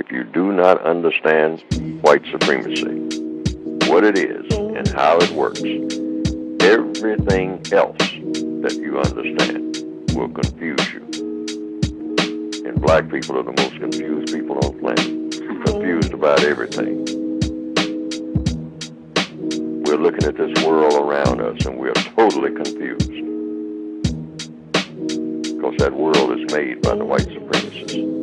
if you do not understand white supremacy, what it is and how it works, everything else that you understand will confuse you. And black people are the most confused people on the planet, confused about everything. We're looking at this world around us and we're totally confused. Because that world is made by the white supremacists.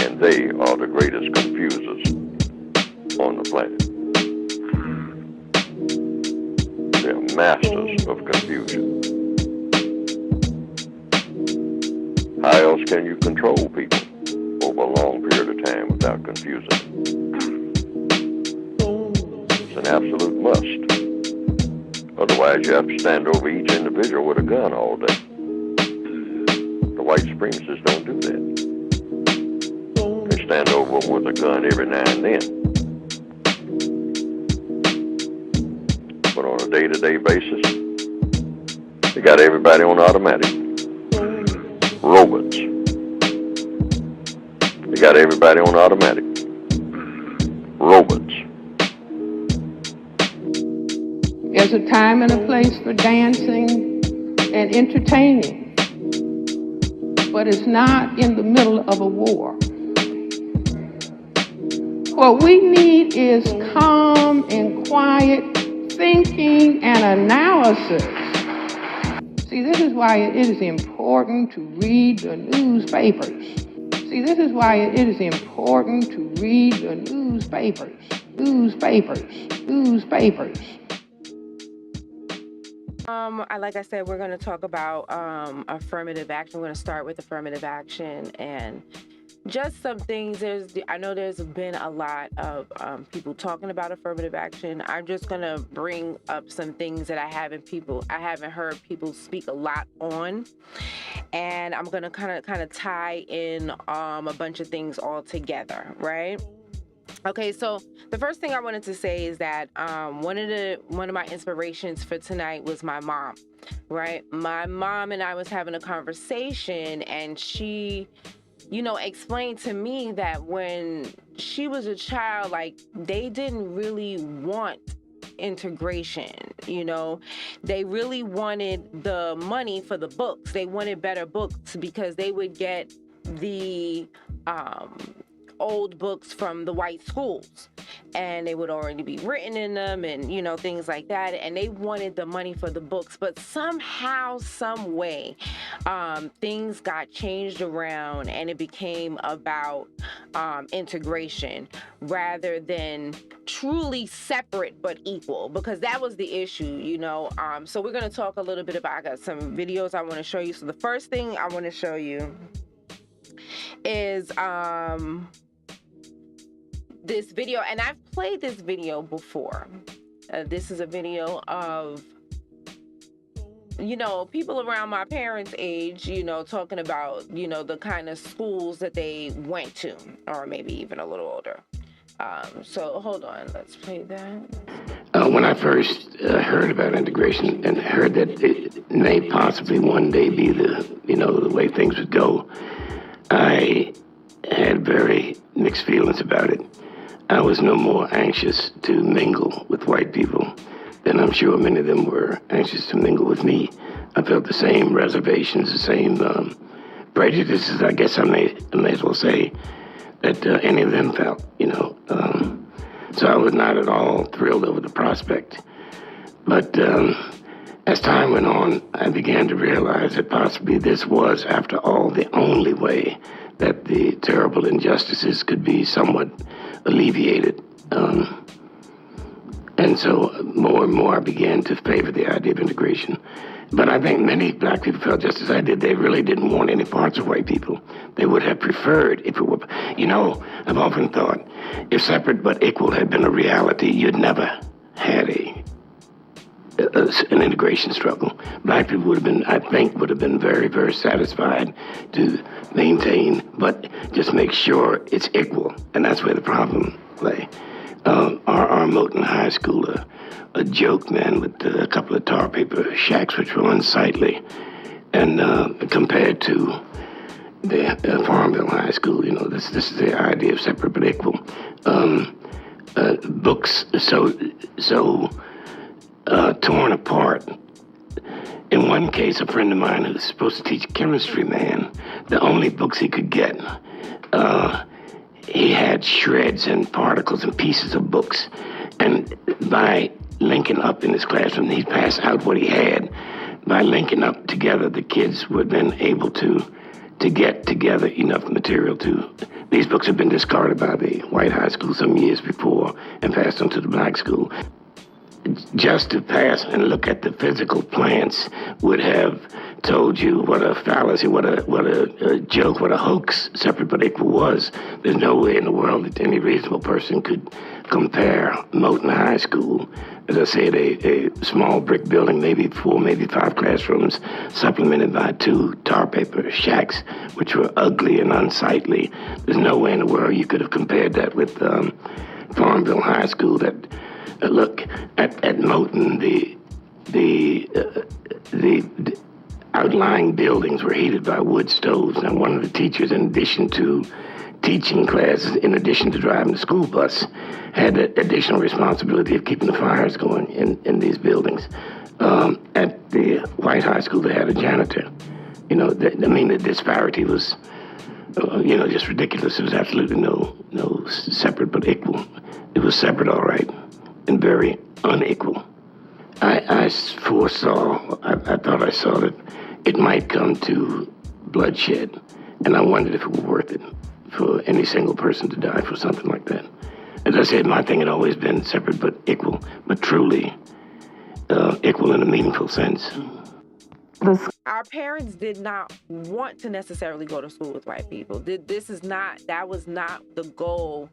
And they are the greatest confusers on the planet. They're masters of confusion. How else can you control people over a long period of time without confusing them? It's an absolute must. Otherwise, you have to stand over each individual with a gun all day. The white supremacists don't do that. They stand over them with a gun every now and then. But on a day-to-day basis, they got everybody on automatic. Robots. They got everybody on automatic. Robots. There's a time and a place for dancing and entertaining, but it's not in the middle of a war. What we need is calm and quiet thinking and analysis. See, this is why it is important to read the newspapers. See, this is why it is important to read the newspapers. Like I said, we're going to talk about affirmative action. We're going to start with affirmative action and just some things. I know there's been a lot of people talking about affirmative action. I'm just going to bring up some things that I haven't heard people speak a lot on, and I'm going to kind of tie in a bunch of things all together, right? Okay, so the first thing I wanted to say is that one of my inspirations for tonight was my mom, right? My mom and I was having a conversation, and she, explained to me that when she was a child, like, they didn't really want integration, they really wanted the money for the books. They wanted better books because they would get the old books from the white schools, and they would already be written in them, and things like that, and they wanted the money for the books. But somehow, some way, things got changed around, and it became about integration rather than truly separate but equal, because that was the issue. So we're going to talk a little bit about, I got some videos I want to show you. So the first thing I want to show you is this video, and I've played this video before. This is a video of, people around my parents' age, talking about, the kind of schools that they went to, or maybe even a little older. So hold on, let's play that. When I first heard about integration and heard that it may possibly one day be the way things would go, I had very mixed feelings about it. I was no more anxious to mingle with white people than I'm sure many of them were anxious to mingle with me. I felt the same reservations, the same prejudices, I guess I may as well say, that any of them felt, So I was not at all thrilled over the prospect. But as time went on, I began to realize that possibly this was, after all, the only way that the terrible injustices could be somewhat alleviated. And so more and more I began to favor the idea of integration. But I think many black people felt just as I did. They really didn't want any parts of white people. They would have preferred if it were, I've often thought, if separate but equal had been a reality, you'd never had an integration struggle. Black people would have been very, very satisfied to maintain, but just make sure it's equal. And that's where the problem lay. Our Moton High School, a joke, man, with a couple of tar paper shacks, which were unsightly, and compared to Farmville High School. You know, this is the idea of separate but equal. Books so torn apart. In one case, a friend of mine who was supposed to teach chemistry, the only books he could get, he had shreds and particles and pieces of books. And by linking up in his classroom, he'd pass out what he had. By linking up together, the kids were then able to get together enough material to... These books had been discarded by the white high school some years before and passed on to the black school. Just to pass and look at the physical plants would have told you what a fallacy, what a joke, what a hoax separate but equal was. There's no way in the world that any reasonable person could compare Moton High School, as I said, a small brick building, maybe 4, maybe 5 classrooms, supplemented by 2 tar paper shacks, which were ugly and unsightly. There's no way in the world you could have compared that with Farmville High School. That look at Moton, the outlying buildings were heated by wood stoves. Now, one of the teachers, in addition to teaching classes, in addition to driving the school bus, had the additional responsibility of keeping the fires going in these buildings. At the white high school, they had a janitor. You know, the disparity was, just ridiculous. There was absolutely no separate but equal. It was separate, all right, and very unequal. I foresaw, I thought I saw that it might come to bloodshed, and I wondered if it were worth it for any single person to die for something like that. As I said, my thing had always been separate but equal, but truly equal in a meaningful sense. Our parents did not want to necessarily go to school with white people. That was not the goal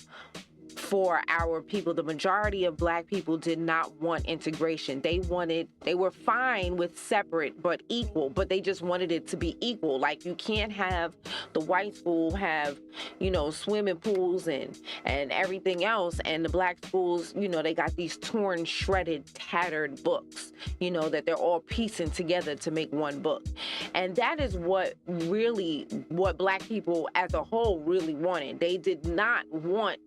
for our people. The majority of black people did not want integration. They were fine with separate but equal, but they just wanted it to be equal. Like, you can't have the white school have, swimming pools and everything else, and the black schools, they got these torn, shredded, tattered books, that they're all piecing together to make one book. And that is what black people as a whole really wanted. They did not want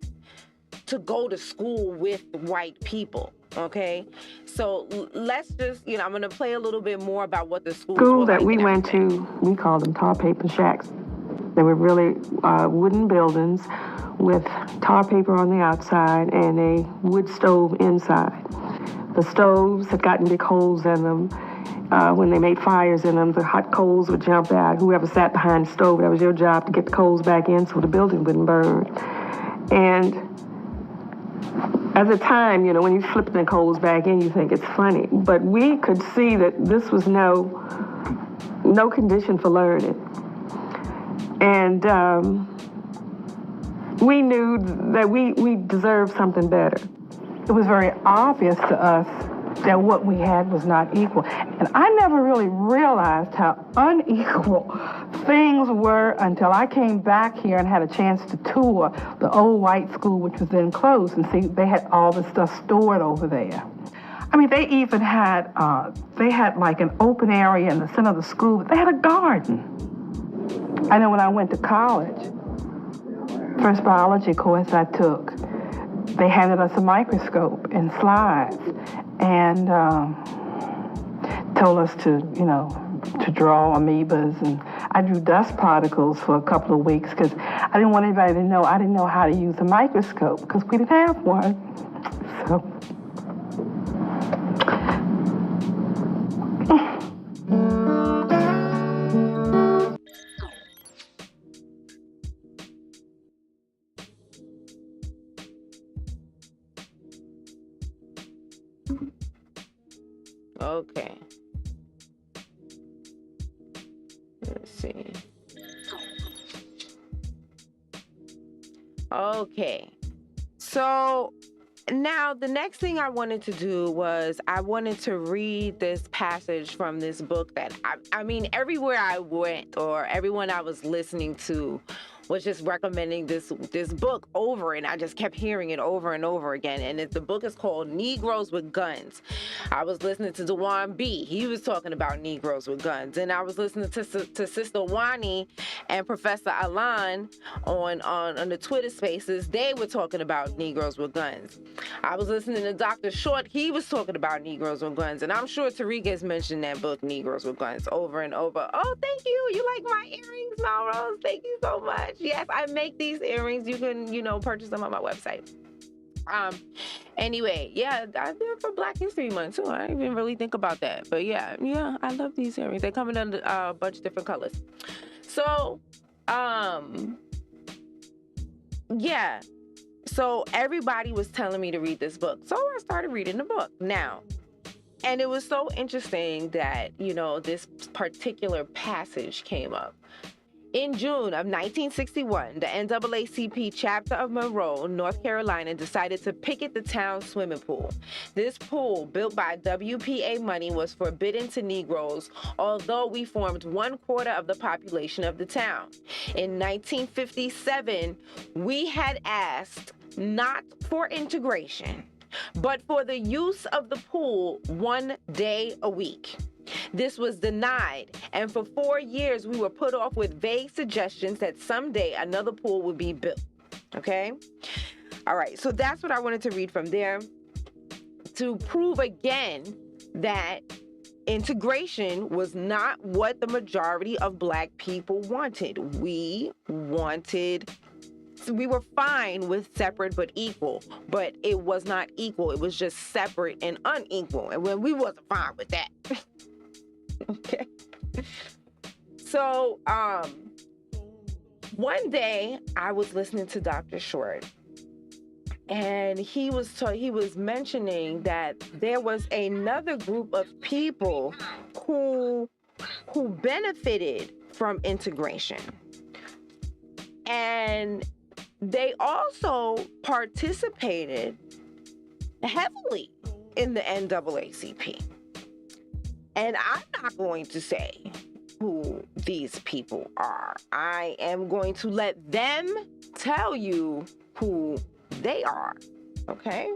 to go to school with white people, okay? So let's just, I'm going to play a little bit more about what the school that we went to, we called them tar paper shacks. They were really wooden buildings with tar paper on the outside and a wood stove inside. The stoves had gotten big holes in them. When they made fires in them, the hot coals would jump out. Whoever sat behind the stove, that was your job to get the coals back in so the building wouldn't burn. And at the time, when you flip the coals back in, you think it's funny. But we could see that this was no condition for learning. And we knew that we deserved something better. It was very obvious to us that what we had was not equal. And I never really realized how unequal things were until I came back here and had a chance to tour the old white school, which was then closed, and see they had all the stuff stored over there. I mean, they even had, like an open area in the center of the school, but they had a garden. I know when I went to college, first biology course I took, they handed us a microscope and slides and told us to draw amoebas. And I drew dust particles for a couple of weeks because I didn't want anybody to know I didn't know how to use a microscope because we didn't have one. So. Okay. Let's see. Okay. So now the next thing I wanted to do was I wanted to read this passage from this book that I mean, everywhere I went or everyone I was listening to was just recommending this book over, and I just kept hearing it over and over again. And the book is called Negroes with Guns. I was listening to Dewan B. He was talking about Negroes with guns, and I was listening to Sister Wani, and Professor Alan on the Twitter Spaces, they were talking about Negroes with guns. I was listening to Dr. Short. He was talking about Negroes with guns, and I'm sure Tariq has mentioned that book, Negroes with Guns, over and over. Oh, thank you. You like my earrings, Melrose? Thank you so much. Yes, I make these earrings. You can, purchase them on my website. Anyway, yeah, I did it for Black History Month too. I didn't even really think about that, but yeah, I love these earrings. They come in a bunch of different colors. So, yeah. So everybody was telling me to read this book, so I started reading the book now. And it was so interesting that this particular passage came up. In June of 1961, the NAACP chapter of Monroe, North Carolina, decided to picket the town's swimming pool. This pool, built by WPA money, was forbidden to Negroes, although we formed 1/4 of the population of the town. In 1957, we had asked not for integration, but for the use of the pool 1 day a week. This was denied, and for 4 years we were put off with vague suggestions that someday another pool would be built. Okay? All right, so that's what I wanted to read from there to prove again that integration was not what the majority of Black people wanted. We were fine with separate but equal, but it was not equal. It was just separate and unequal, and when we wasn't fine with that. Okay. So, one day I was listening to Dr. Short, and he was mentioning that there was another group of people who benefited from integration, and they also participated heavily in the NAACP. And I'm not going to say who these people are. I am going to let them tell you who they are, okay?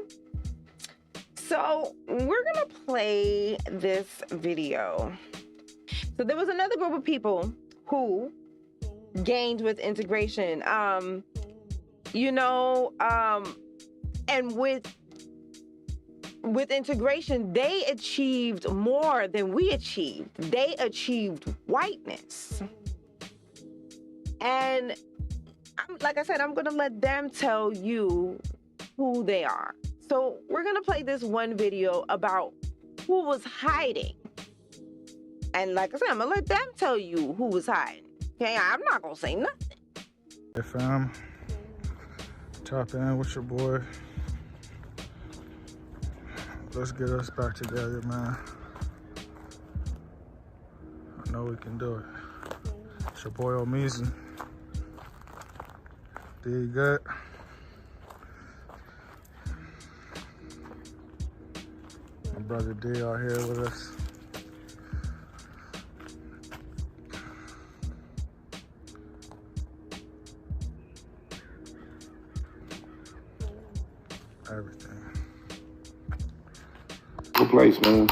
So we're gonna play this video. So there was another group of people who gained with integration, and with integration, they achieved more than we achieved. They achieved whiteness. And like I said, I'm going to let them tell you who they are. So we're going to play this one video about who was hiding. And like I said, I'm going to let them tell you who was hiding. Okay, I'm not going to say nothing. Hey fam, tap in with your boy. Let's get us back together, man. I know we can do it. It's your boy Omizi. Did good? My brother D out here with us. Everything. Place, man.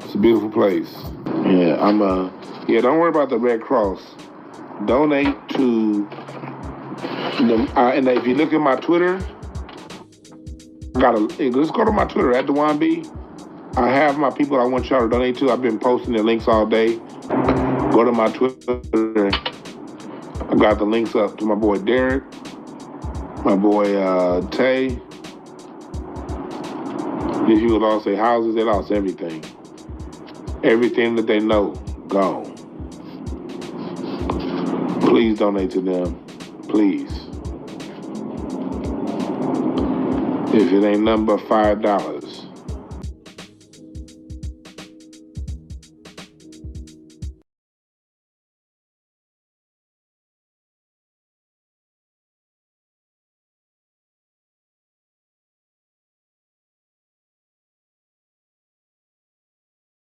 It's a beautiful place. Yeah, don't worry about the Red Cross. Donate to them. And if you look at my Twitter, let's go to my Twitter at Dewan B. I have my people I want y'all to donate to. I've been posting the links all day. Go to my Twitter. I got the links up to my boy Derek, my boy Tay. These people lost their houses, they lost everything. Everything that they know, gone. Please donate to them, please. If it ain't nothing but $5,